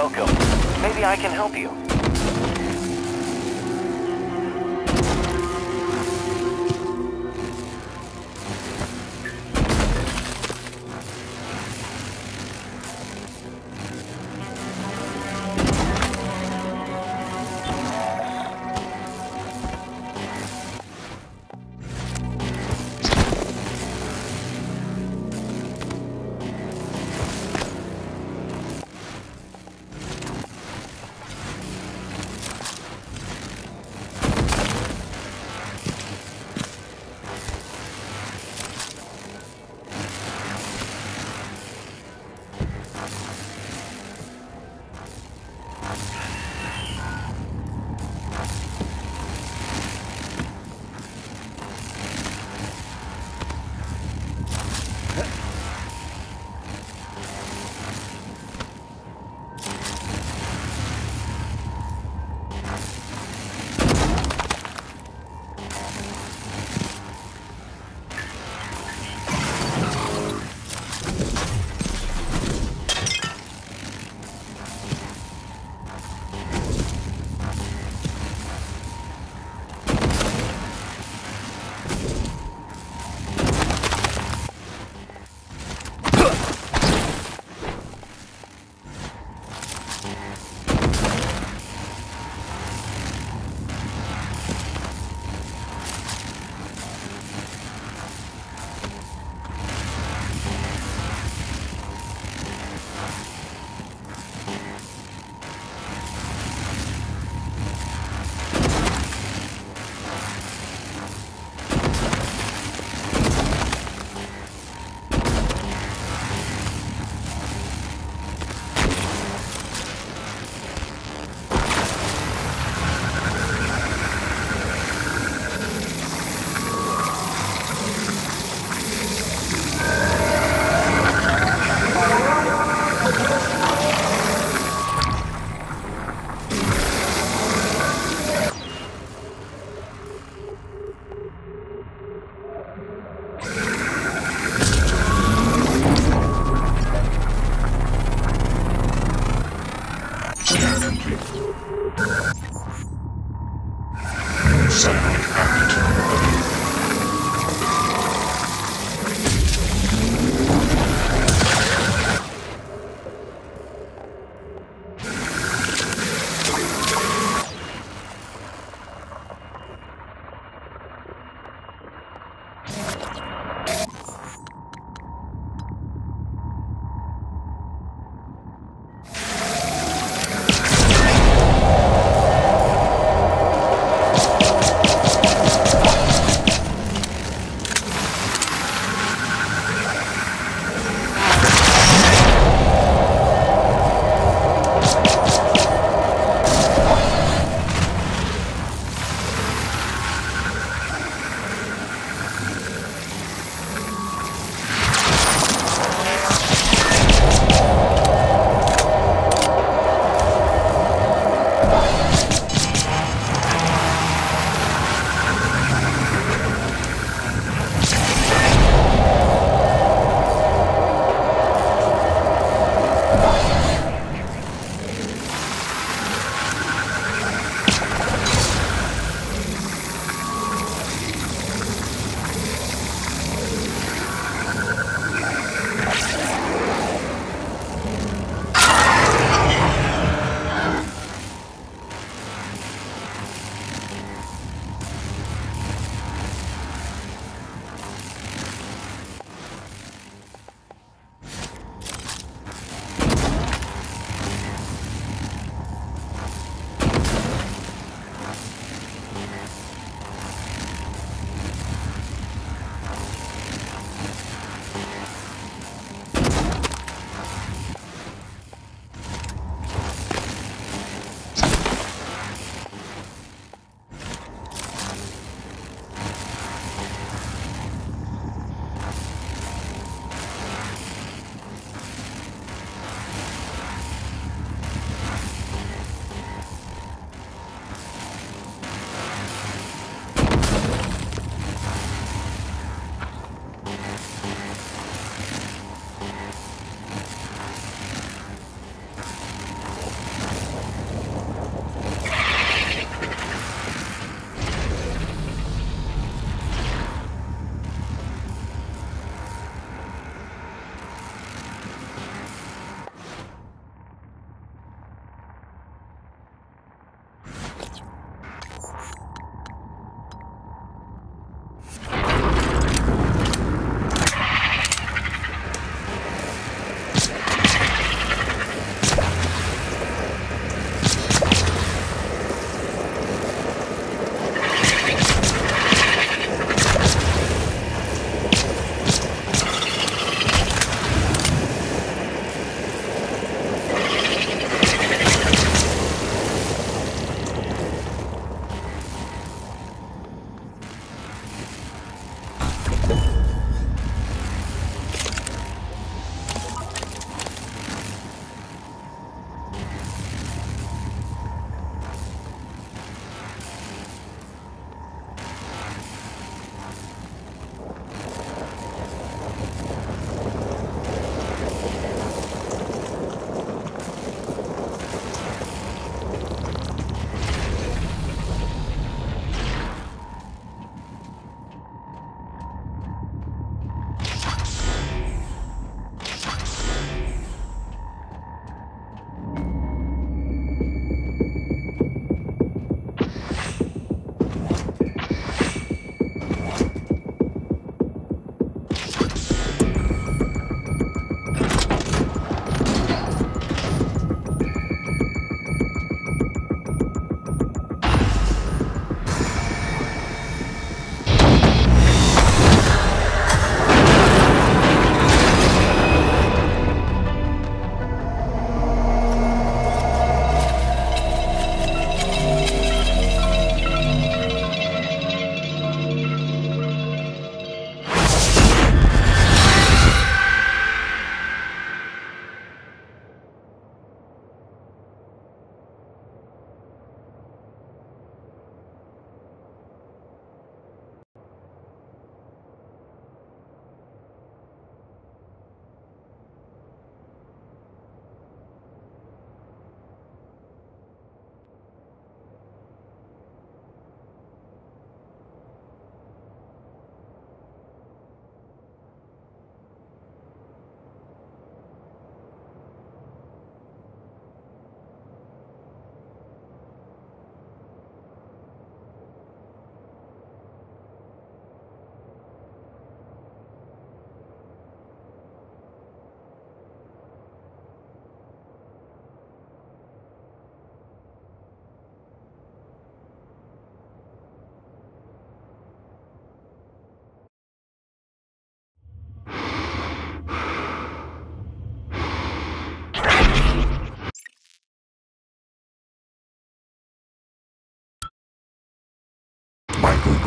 Welcome. Maybe I can help you.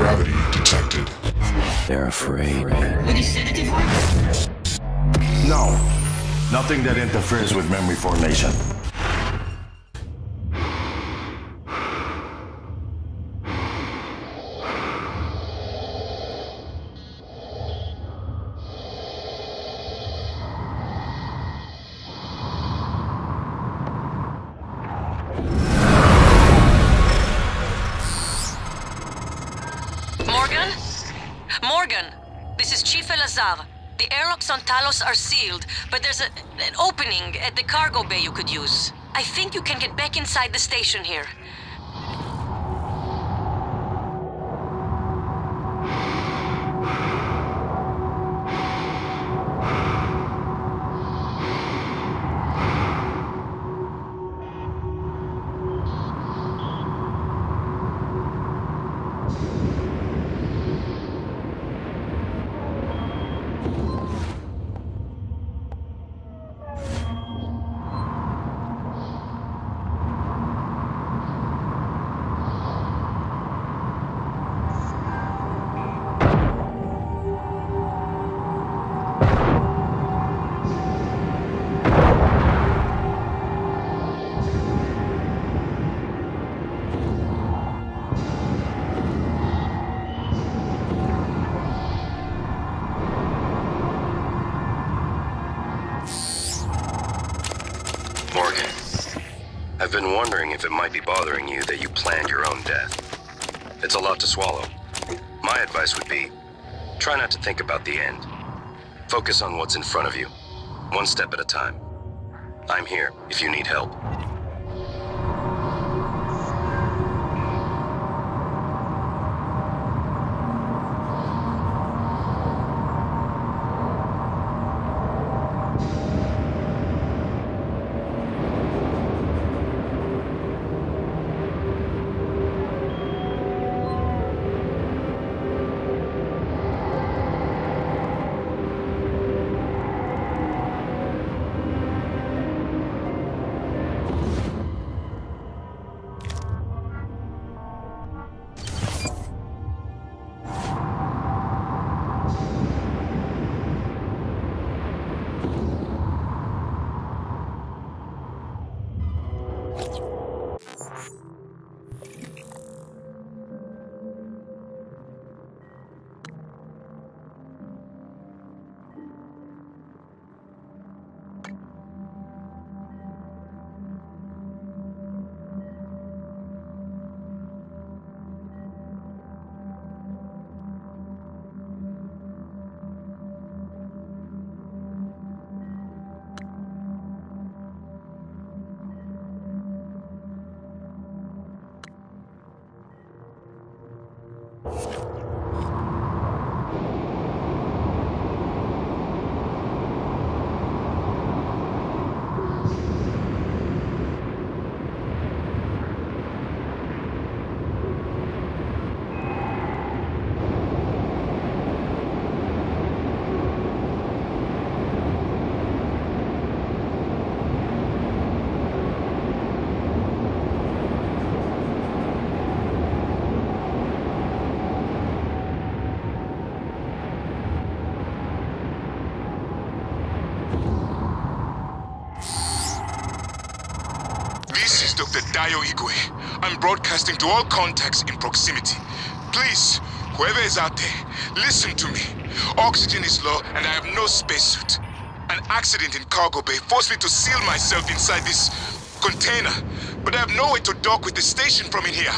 Gravity detected. They're afraid. Would a sedative work? No. Nothing that interferes with memory formation. Morgan, this is Chief El-Azhar. The airlocks on Talos are sealed, but there's an opening at the cargo bay you could use. I think you can get back inside the station here. I've been wondering if it might be bothering you that you planned your own death. It's a lot to swallow. My advice would be, try not to think about the end. Focus on what's in front of you, one step at a time. I'm here if you need help. Dr. Dayo Igwe. I'm broadcasting to all contacts in proximity. Please, whoever is out there, listen to me. Oxygen is low and I have no spacesuit. An accident in cargo bay forced me to seal myself inside this container, but I have no way to dock with the station from in here.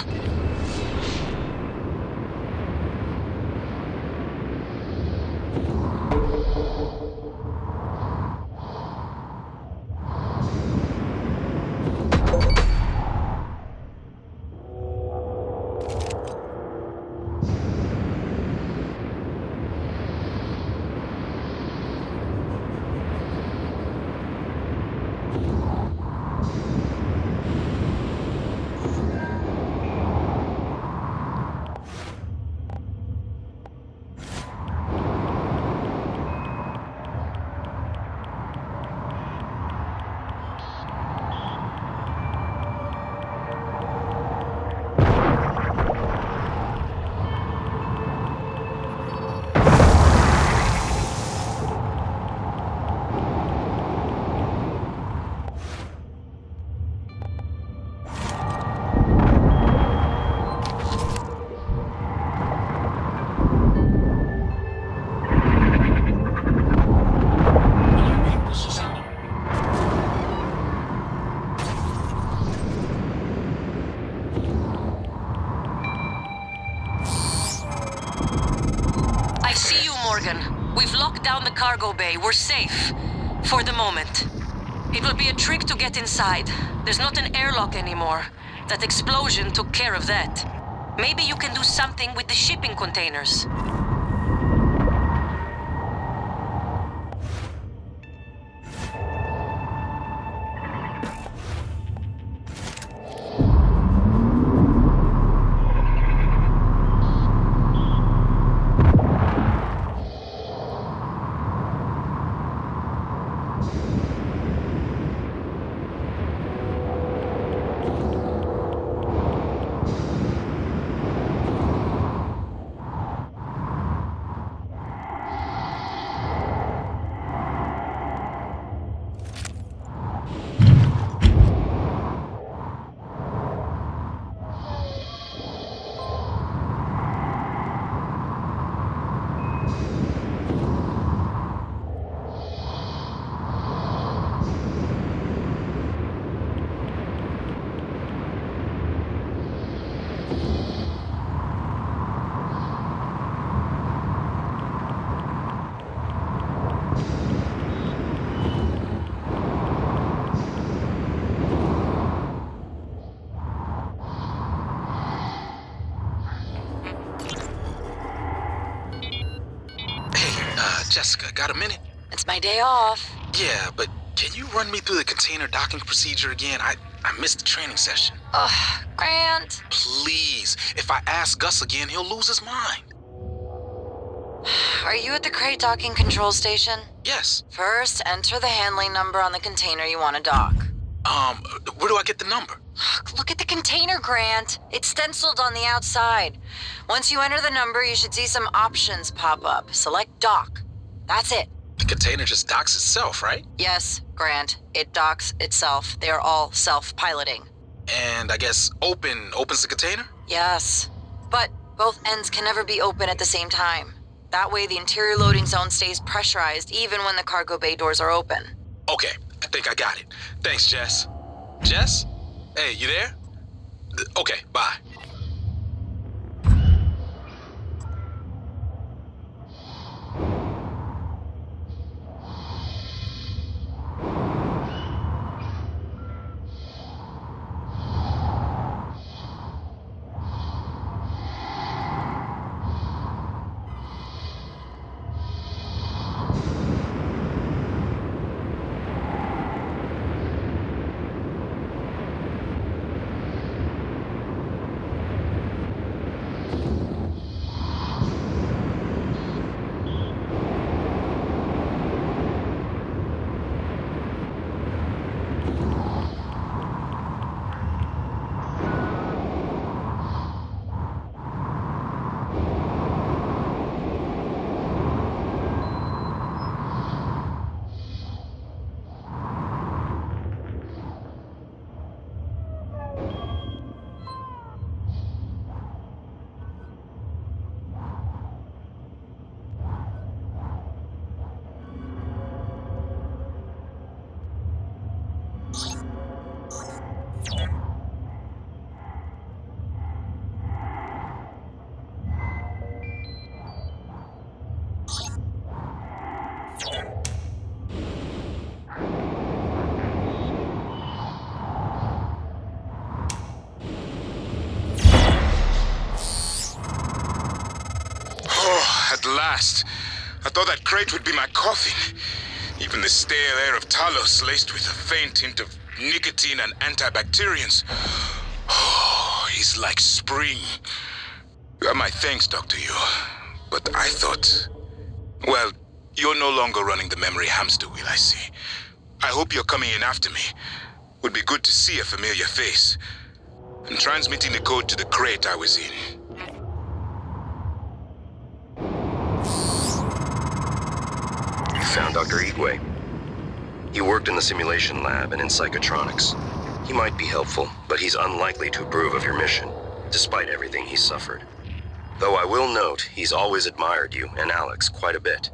cargo bay. We're safe. For the moment. It will be a trick to get inside. There's not an airlock anymore. That explosion took care of that. Maybe you can do something with the shipping containers. Jessica, got a minute? It's my day off. Yeah, but can you run me through the container docking procedure again? I missed the training session. Ugh, Grant. Please, if I ask Gus again, he'll lose his mind. Are you at the crate docking control station? Yes. First, enter the handling number on the container you want to dock. Where do I get the number? Look at the container, Grant. It's stenciled on the outside. Once you enter the number, you should see some options pop up. Select dock. That's it. The container just docks itself, right? Yes, Grant. It docks itself. They are all self-piloting. And I guess opens the container? Yes. But both ends can never be open at the same time. That way the interior loading zone stays pressurized even when the cargo bay doors are open. Okay, I think I got it. Thanks, Jess. Jess? Hey, you there? Okay, bye. At last. I thought that crate would be my coffin. Even the stale air of Talos laced with a faint hint of nicotine and antibacterians. Oh, he's like spring. You have my thanks, Dr. Yu. But I thought... Well, you're no longer running the memory hamster wheel, I see. I hope you're coming in after me. Would be good to see a familiar face. I'm transmitting the code to the crate I was in. Found Dr. Igwe. He worked in the simulation lab and in psychotronics. He might be helpful, but he's unlikely to approve of your mission, despite everything he's suffered. Though I will note, he's always admired you and Alex quite a bit.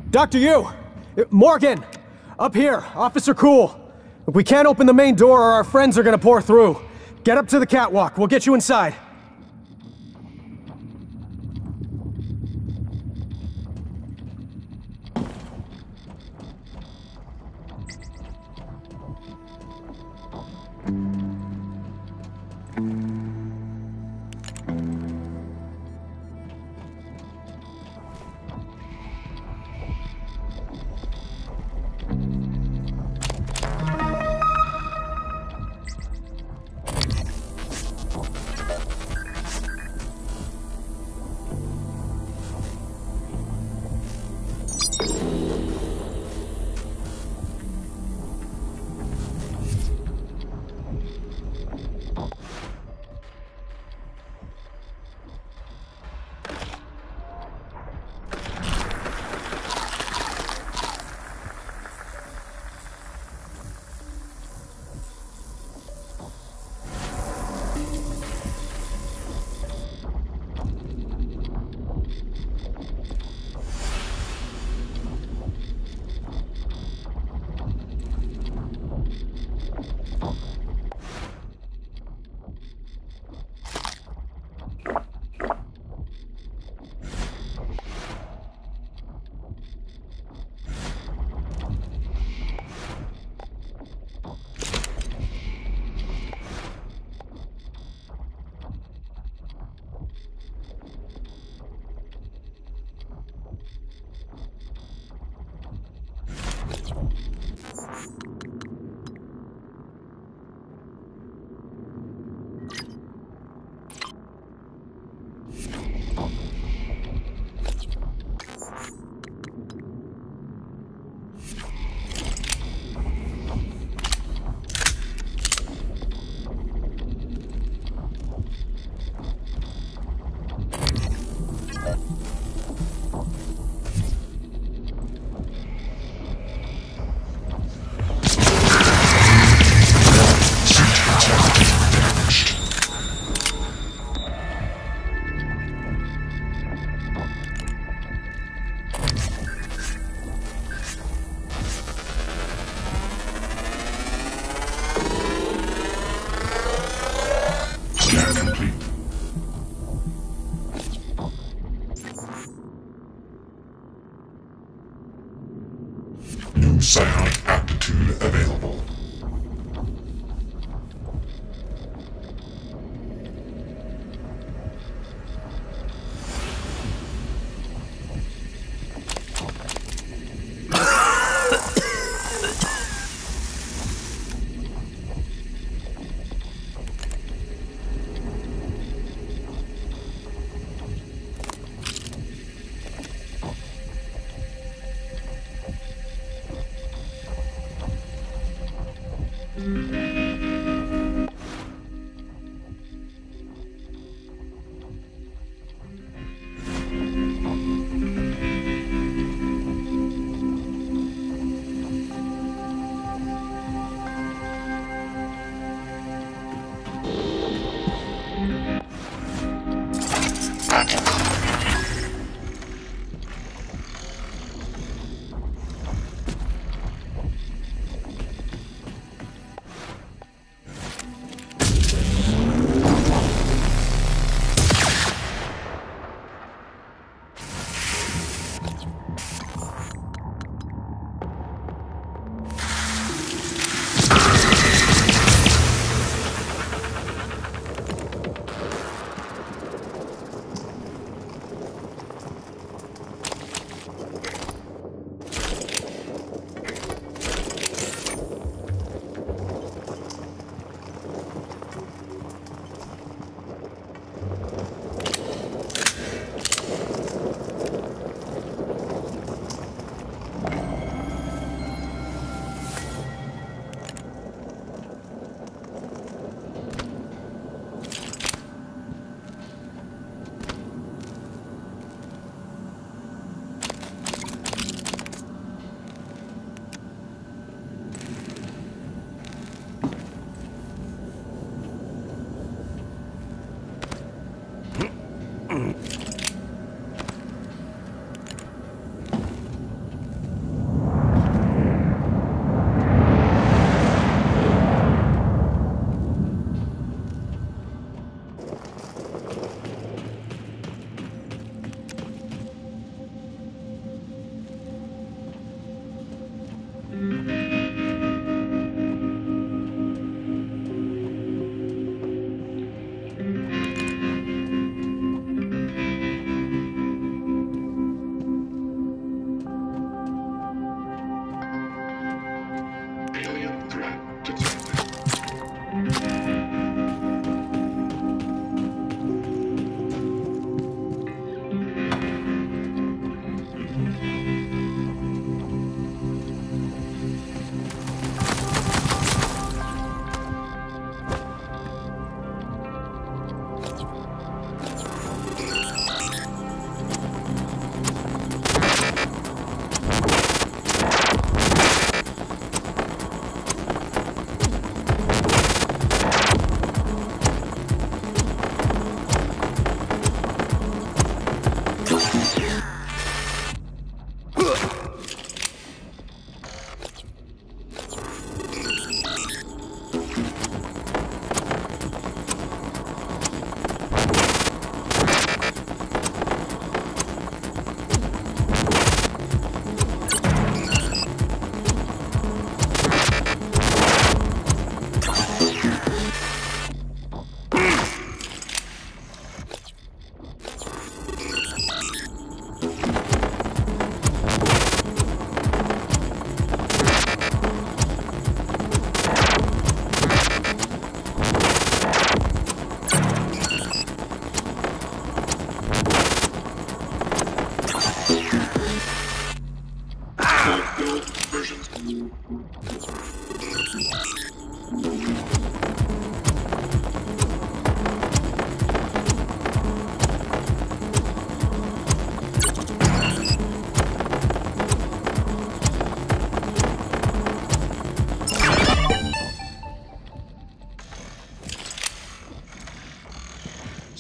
Dr. Yu! Morgan! Up here, Officer Cool. We can't open the main door or our friends are gonna pour through. Get up to the catwalk, we'll get you inside.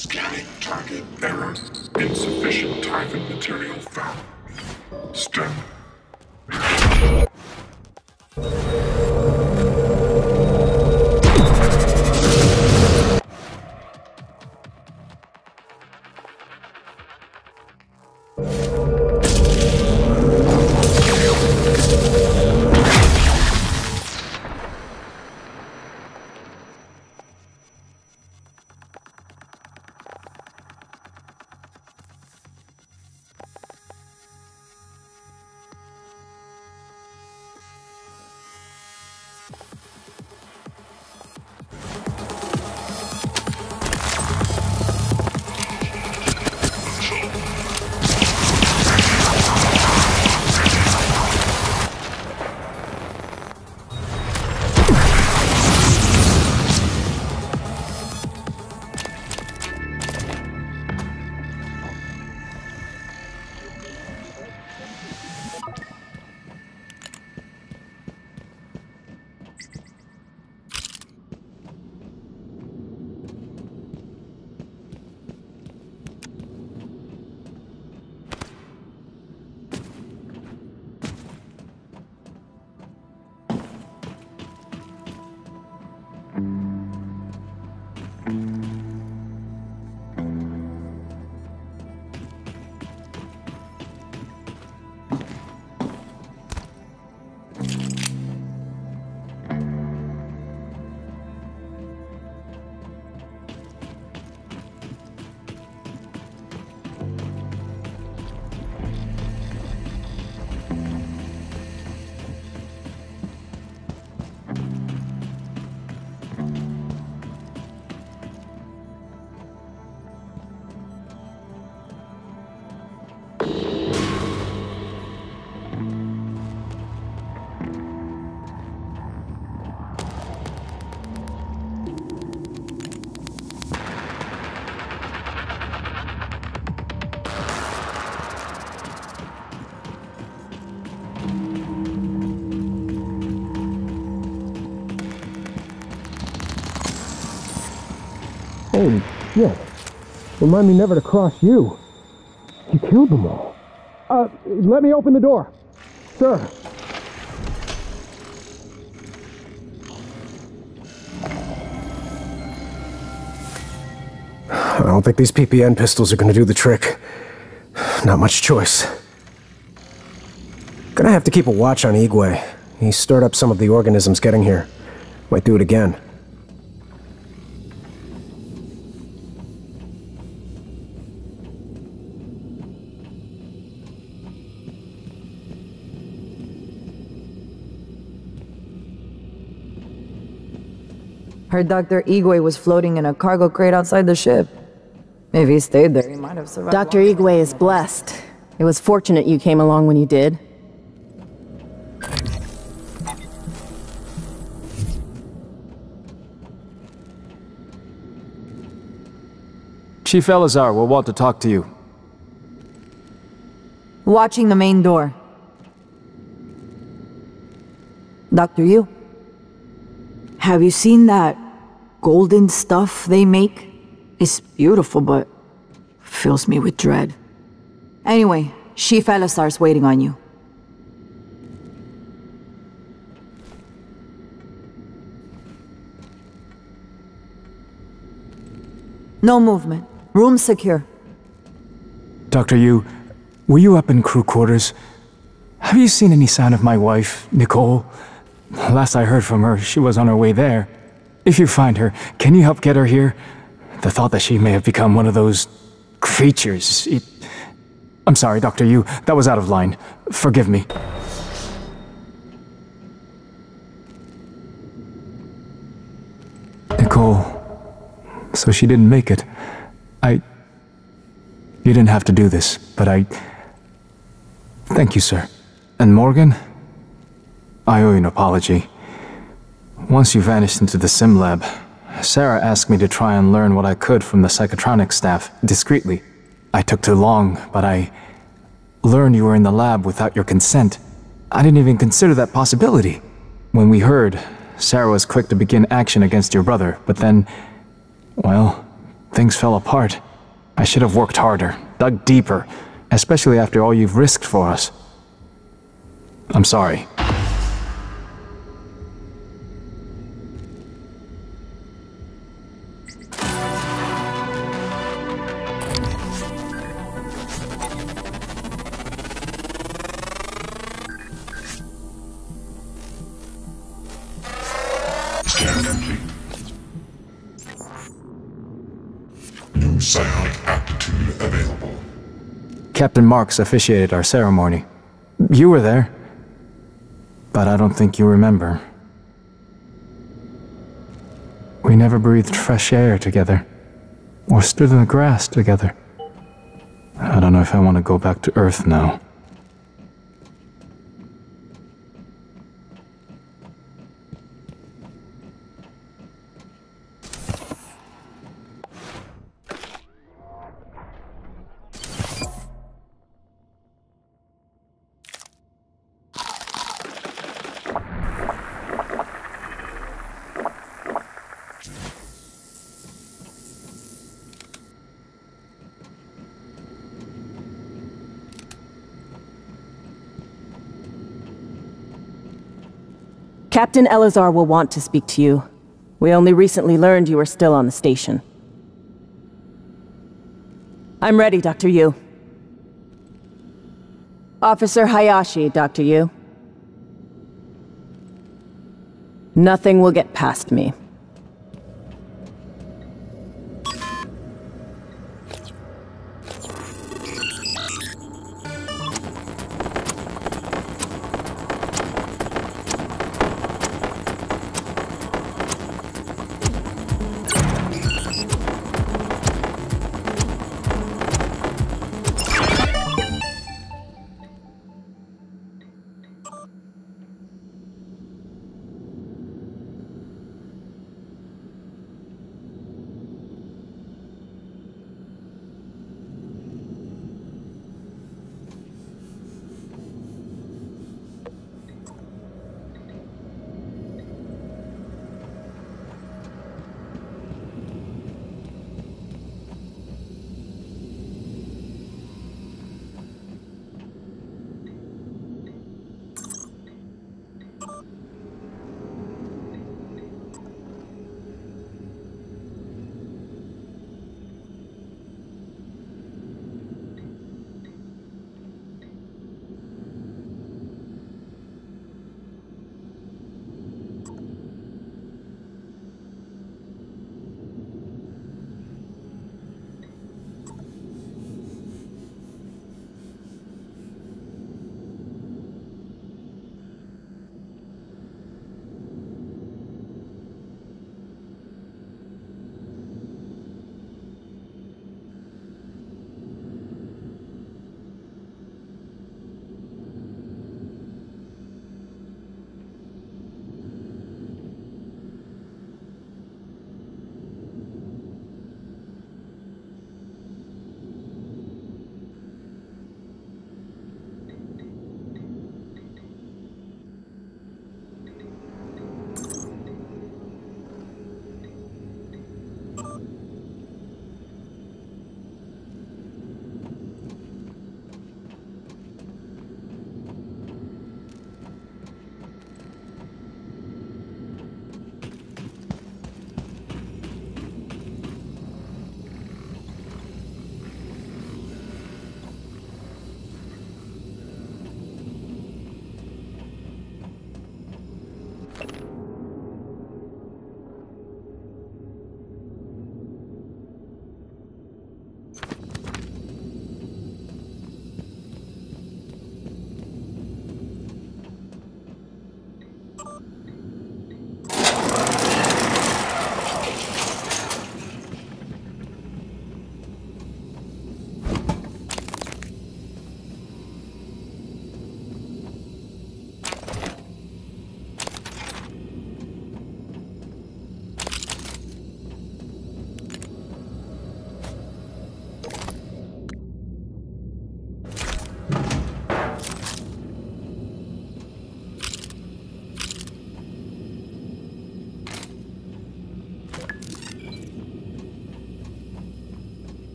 Scanning target error. Insufficient Typhon material found. Stem. Holy shit. Remind me never to cross you. You killed them all. Let me open the door. Sir. I don't think these PPN pistols are gonna do the trick. Not much choice. Gonna have to keep a watch on Igwe. He stirred up some of the organisms getting here. Might do it again. Heard Dr. Igwe was floating in a cargo crate outside the ship. If he stayed there, he might have survived. Dr. Igwe is blessed. It was fortunate you came along when you did. Chief Elazar will want to talk to you. Watching the main door. Dr. Yu, have you seen that golden stuff they make? It's beautiful, but fills me with dread. Anyway, Chief Elazar's waiting on you. No movement. Room secure. Dr. Yu, were you up in crew quarters? Have you seen any sign of my wife, Nicole? Last I heard from her, she was on her way there. If you find her, can you help get her here? The thought that she may have become one of those creatures, I'm sorry, Dr. Yu, that was out of line. Forgive me. Nicole, so she didn't make it. You didn't have to do this, but Thank you, sir. And Morgan? I owe you an apology. Once you vanished into the sim lab, Sarah asked me to try and learn what I could from the psychotronics staff, discreetly. I took too long, but I learned you were in the lab without your consent. I didn't even consider that possibility. When we heard, Sarah was quick to begin action against your brother, but then, well, things fell apart. I should have worked harder, dug deeper, especially after all you've risked for us. I'm sorry. Scan complete. New psionic aptitude available. Captain Marks officiated our ceremony. You were there, but I don't think you remember. We never breathed fresh air together, or stood in the grass together. I don't know if I want to go back to Earth now. Captain Elazar will want to speak to you. We only recently learned you were still on the station. I'm ready, Dr. Yu. Officer Hayashi, Dr. Yu. Nothing will get past me.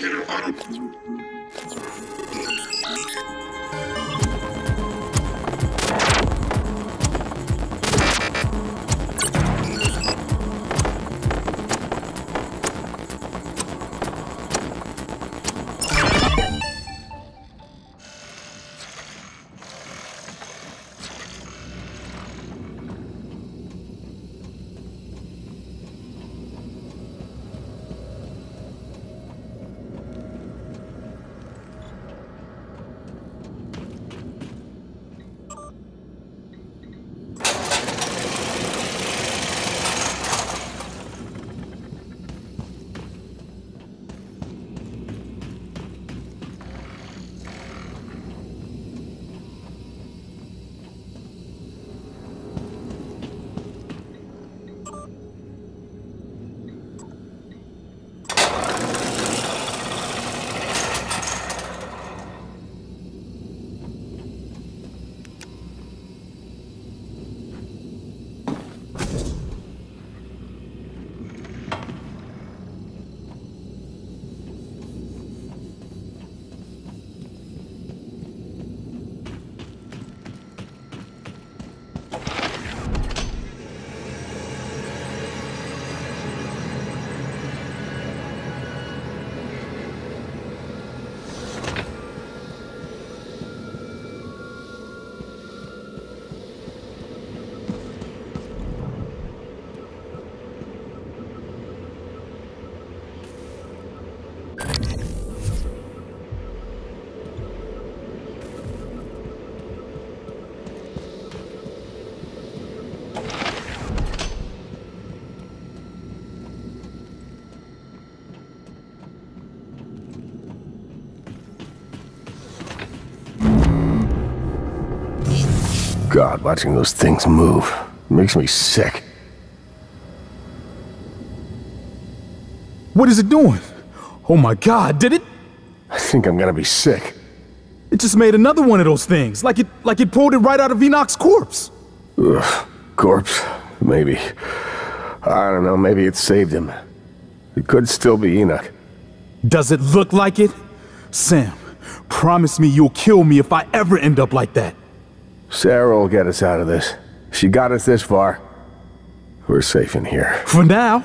locator auto. God, watching those things move makes me sick. What is it doing? Oh my God, did it? I think I'm gonna be sick. It just made another one of those things, like it pulled it right out of Enoch's corpse. Ugh, corpse? Maybe. I don't know, maybe it saved him. It could still be Enoch. Does it look like it? Sam, promise me you'll kill me if I ever end up like that. Sarah will get us out of this. She got us this far. We're safe in here. For now,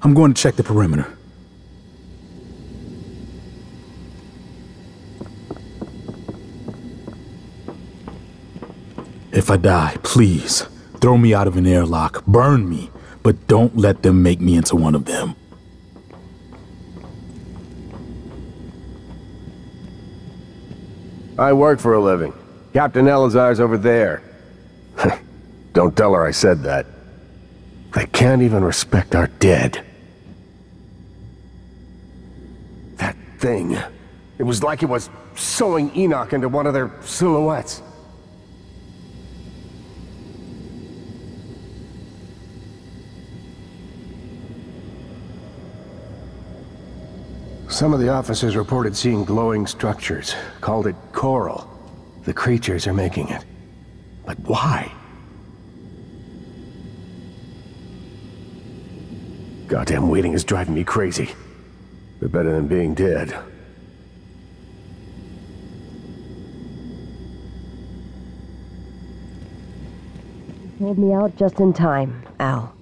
I'm going to check the perimeter. If I die, please, throw me out of an airlock, burn me, but don't let them make me into one of them. I work for a living. Captain Elazar's over there. Don't tell her I said that. They can't even respect our dead. That thing. It was like it was sewing Enoch into one of their silhouettes. Some of the officers reported seeing glowing structures, called it coral. The creatures are making it. But why? Goddamn waiting is driving me crazy. They're better than being dead. You pulled me out just in time, Al.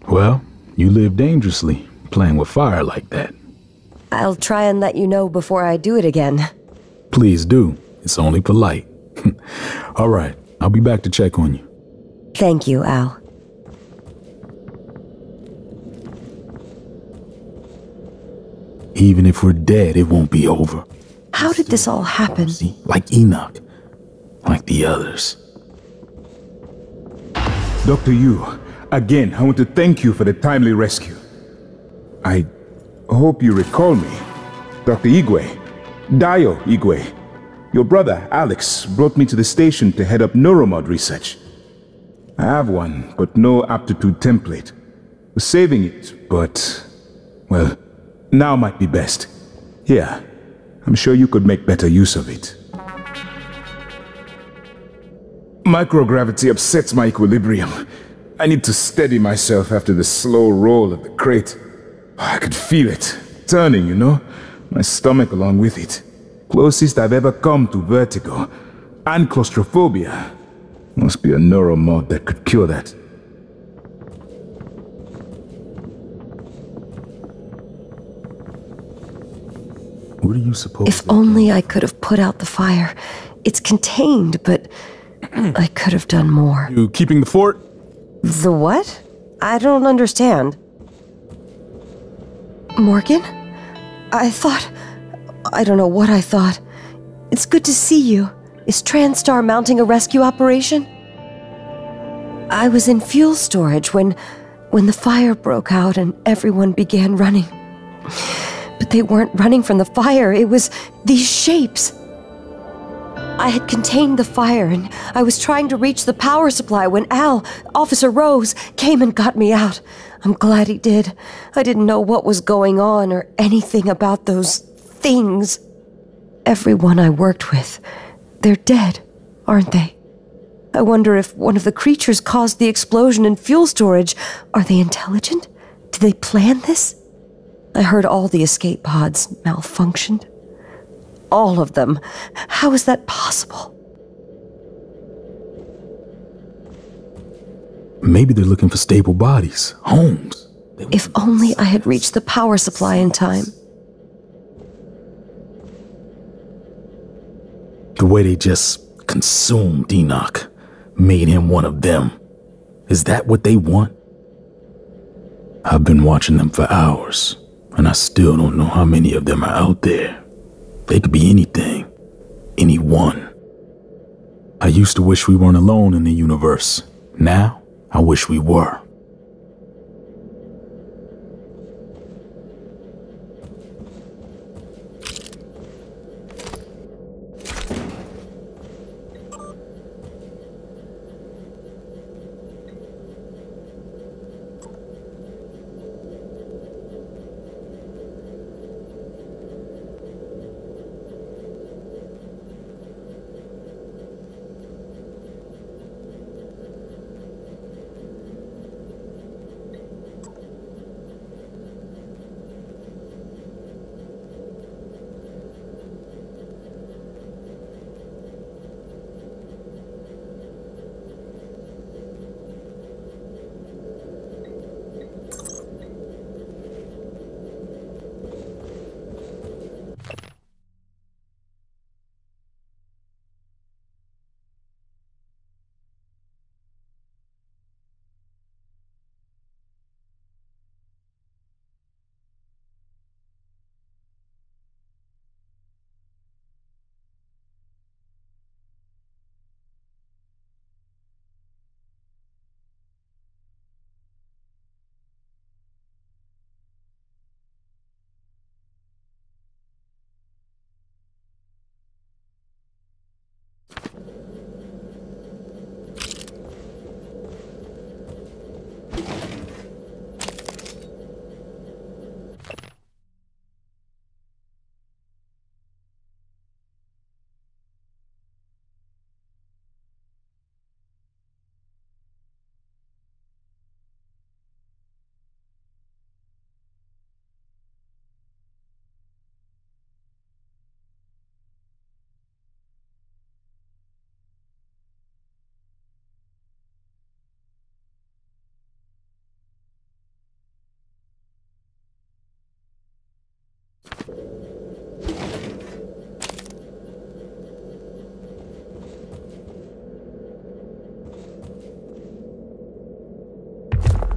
Well, you live dangerously, playing with fire like that. I'll try and let you know before I do it again. Please do. It's only polite. All right, I'll be back to check on you. Thank you, Al. Even if we're dead, it won't be over. How did this all happen? Like Enoch. Like the others. Dr. Yu, again, I want to thank you for the timely rescue. I hope you recall me. Dr. Igwe. Dio Igwe. Your brother, Alex, brought me to the station to head up neuromod research. I have one, but no aptitude template. Was saving it, but... well, now might be best. Here, I'm sure you could make better use of it. Microgravity upsets my equilibrium. I need to steady myself after the slow roll of the crate. I could feel it, turning, you know? my stomach along with it. Closest I've ever come to vertigo. And claustrophobia. Must be a neuromod that could cure that. What are you supposed If only I could have put out the fire. It's contained, but I could have done more. You keeping the fort? The what? I don't understand. Morgan? I don't know what I thought. It's good to see you. Is TranStar mounting a rescue operation? I was in fuel storage when the fire broke out and everyone began running. But they weren't running from the fire, it was these shapes. I had contained the fire and I was trying to reach the power supply when Officer Rose, came and got me out. I'm glad he did. I didn't know what was going on or anything about those things. Everyone I worked with, they're dead, aren't they? I wonder if one of the creatures caused the explosion in fuel storage. Are they intelligent? Did they plan this? I heard all the escape pods malfunctioned. All of them. How is that possible? Maybe they're looking for stable bodies, homes. If only I had reached the power supply in time. The way they just consumed Enoch made him one of them. Is that what they want? I've been watching them for hours, and I still don't know how many of them are out there. They could be anything. Anyone. I used to wish we weren't alone in the universe. Now, I wish we were.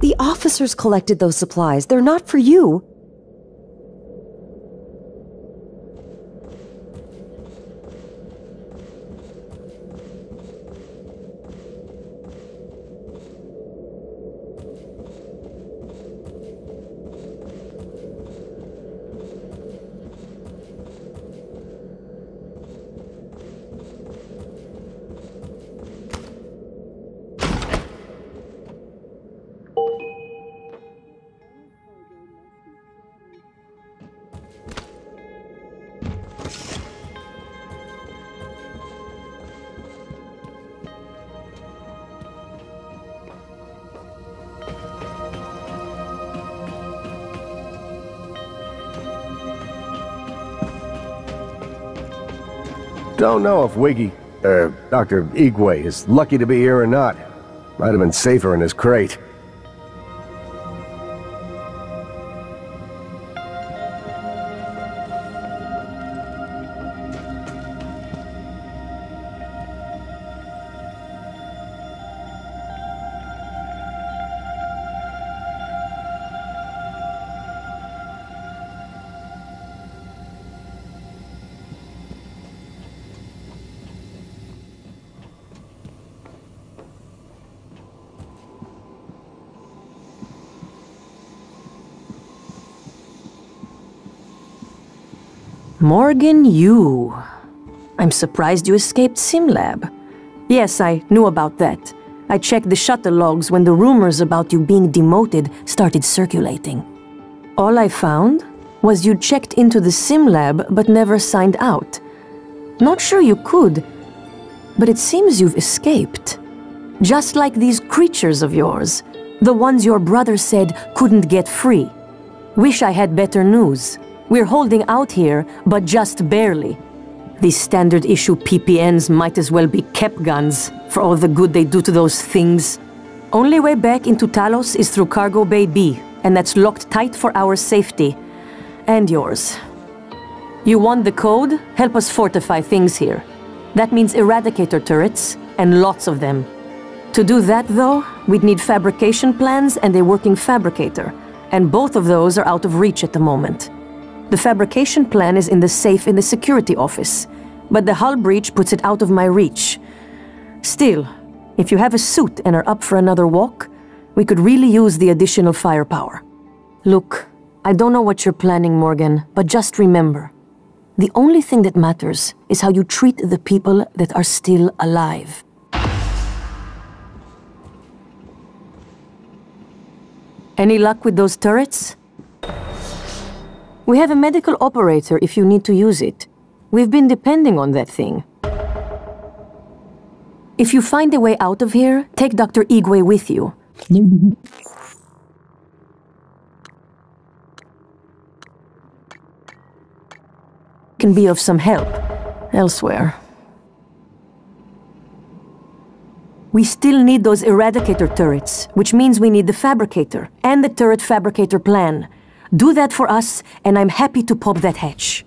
The officers collected those supplies. They're not for you. Don't know if Dr. Igwe is lucky to be here or not. Might have been safer in his crate. Morgan, you. I'm surprised you escaped SimLab. Yes, I knew about that. I checked the shuttle logs when the rumors about you being demoted started circulating. All I found was you checked into the SimLab but never signed out. Not sure you could, but it seems you've escaped. Just like these creatures of yours, the ones your brother said couldn't get free. Wish I had better news. We're holding out here, but just barely. These standard issue PPNs might as well be kept guns for all the good they do to those things. Only way back into Talos is through Cargo Bay B, and that's locked tight for our safety. And yours. You want the code? Help us fortify things here. That means Eradicator turrets, and lots of them. To do that, though, we'd need fabrication plans and a working fabricator, and both of those are out of reach at the moment. The fabrication plan is in the safe in the security office, but the hull breach puts it out of my reach. Still, if you have a suit and are up for another walk, we could really use the additional firepower. Look, I don't know what you're planning, Morgan, but just remember, the only thing that matters is how you treat the people that are still alive. Any luck with those turrets? We have a medical operator if you need to use it. We've been depending on that thing. If you find a way out of here, take Dr. Igwe with you. Can be of some help elsewhere. We still need those Eradicator turrets, which means we need the Fabricator and the turret fabricator plan. Do that for us, and I'm happy to pop that hatch.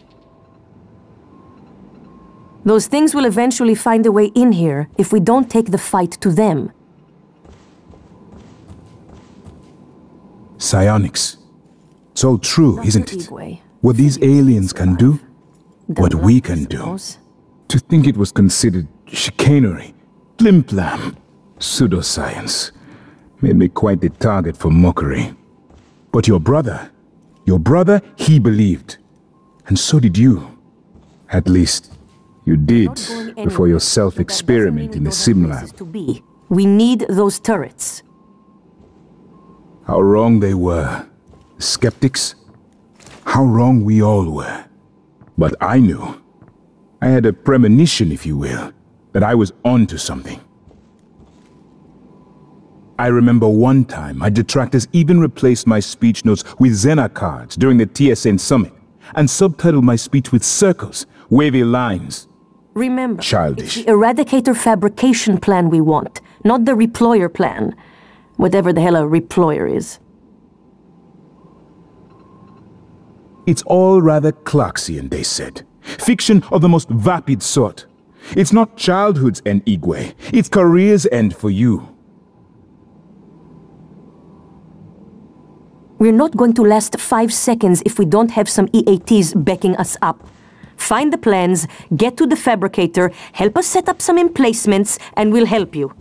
Those things will eventually find a way in here if we don't take the fight to them. Psionics. It's all true, isn't it? What these aliens can do, what we can do. To think it was considered chicanery, flim-flam, pseudoscience, made me quite the target for mockery. But your brother, he believed. And so did you. At least, you did before your self-experiment in the SimLab. We need those turrets. How wrong they were. Skeptics. How wrong we all were. But I knew. I had a premonition, if you will, that I was onto something. I remember one time my detractors even replaced my speech notes with Xena cards during the TSN summit and subtitled my speech with circles, wavy lines. Remember, childish. It's the Eradicator fabrication plan we want, not the reployer plan. Whatever the hell a reployer is. It's all rather Clarksian, they said. Fiction of the most vapid sort. It's not childhood's end, Igwe. It's career's end for you. We're not going to last 5 seconds if we don't have some EATs backing us up. Find the plans, get to the fabricator, help us set up some emplacements, and we'll help you.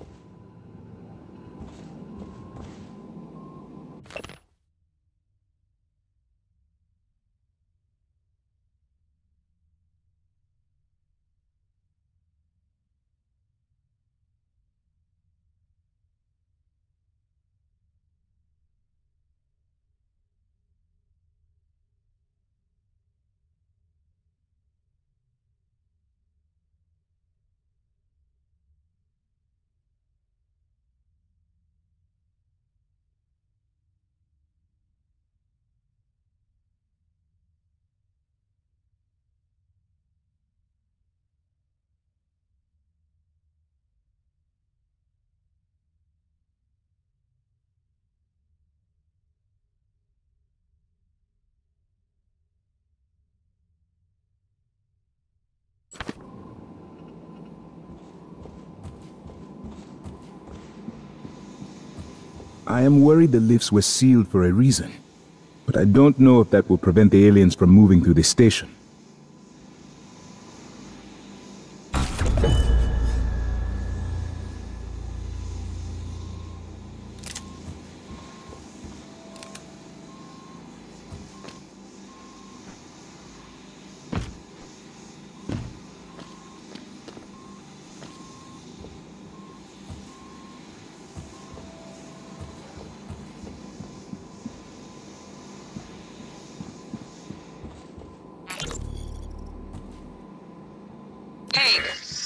I am worried the lifts were sealed for a reason. But I don't know if that will prevent the aliens from moving through the station.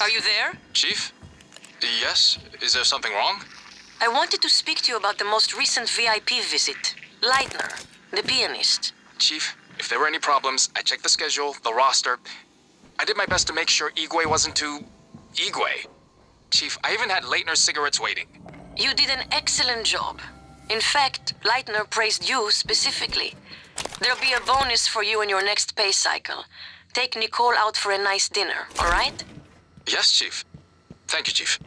Are you there? Chief? Yes? Is there something wrong? I wanted to speak to you about the most recent VIP visit. Leitner, the pianist. Chief, if there were any problems, I checked the schedule, the roster. I did my best to make sure Igwe wasn't too... Igwe. Chief, I even had Leitner's cigarettes waiting. You did an excellent job. In fact, Leitner praised you specifically. There'll be a bonus for you in your next pay cycle. Take Nicole out for a nice dinner, all right? Yes, Chief. Thank you, Chief.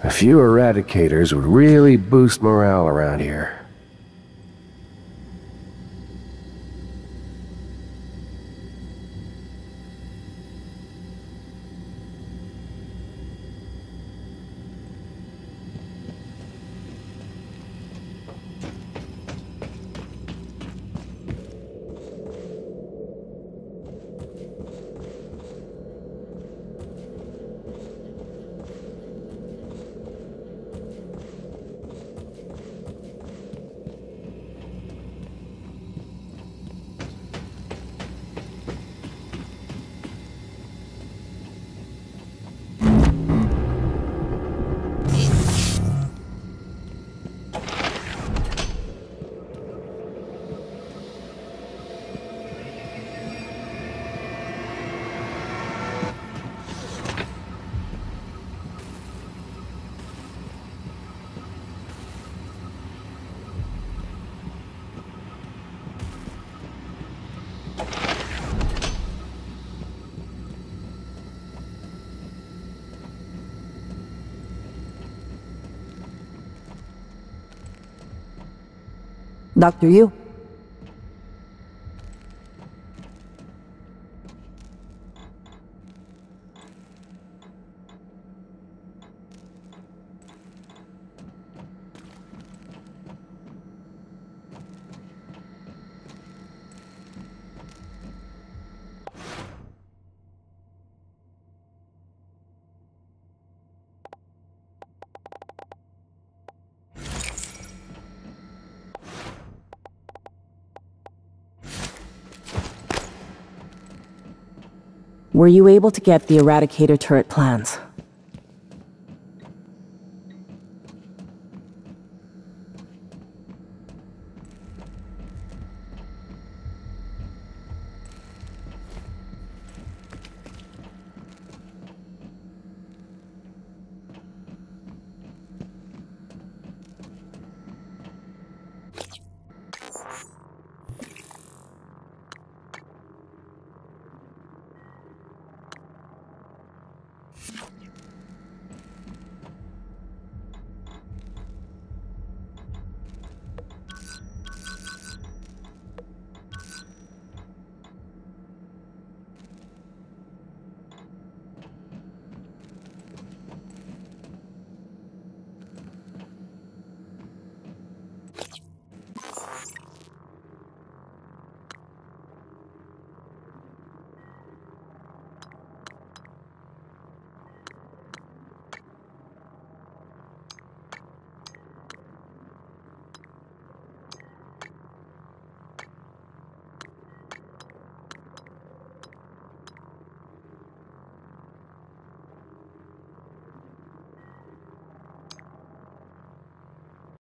A few eradicators would really boost morale around here. Dr. Yu. Were you able to get the Eradicator turret plans?